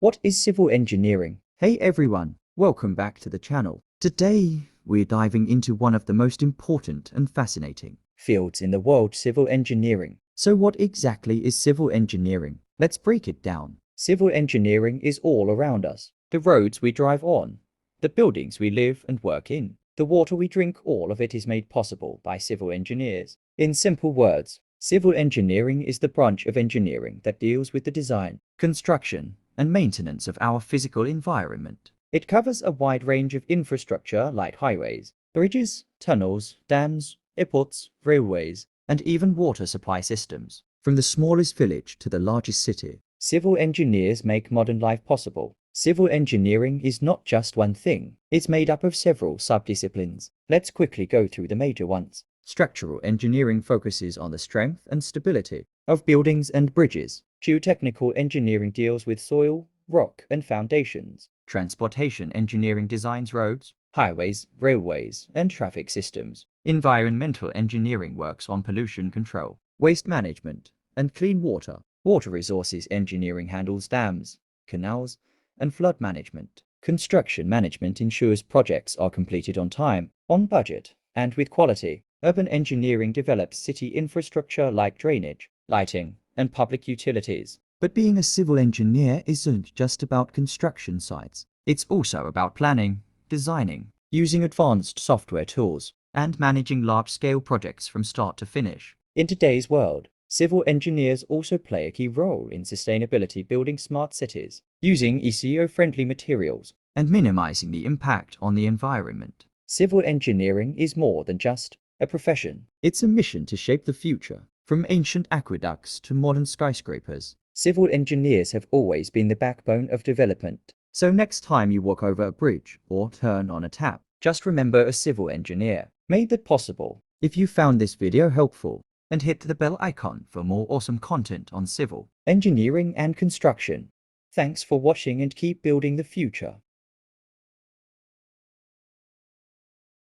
What is civil engineering? Hey everyone, welcome back to the channel. Today, we're diving into one of the most important and fascinating Fields in the world: civil engineering. So what exactly is civil engineering? Let's break it down. Civil engineering is all around us. The roads we drive on, the buildings we live and work in, the water we drink, all of it is made possible by civil engineers. In simple words, civil engineering is the branch of engineering that deals with the design, Construction and maintenance of our physical environment. It covers a wide range of infrastructure like highways, bridges, tunnels, dams, airports, railways, And even water supply systems, from the smallest village to the largest city. Civil engineers make modern life possible. Civil engineering is not just one thing, it's made up of several subdisciplines. Let's quickly go through the major ones. Structural engineering focuses on the strength and stability Of buildings and bridges. Geotechnical engineering deals with soil, rock, and foundations. Transportation engineering designs roads, Highways, railways, and traffic systems. Environmental engineering works on pollution control, waste management, and clean water. Water resources engineering handles dams, canals, and flood management. Construction management ensures projects are completed on time, on budget, and with quality. Urban engineering develops city infrastructure like drainage, lighting, and public utilities. But being a civil engineer isn't just about construction sites. It's also about planning, designing, Using advanced software tools. and managing large-scale projects from start to finish. In today's world, civil engineers also play a key role in sustainability, building smart cities, using eco-friendly materials. And minimizing the impact on the environment. Civil engineering is more than just a profession. It's a mission to shape the future, from ancient aqueducts to modern skyscrapers. Civil engineers have always been the backbone of development. So next time you walk over a bridge or turn on a tap, Just remember, a civil engineer made that possible. if you found this video helpful, and hit the bell icon for more awesome content on civil Engineering and construction. Thanks for watching and keep building the future.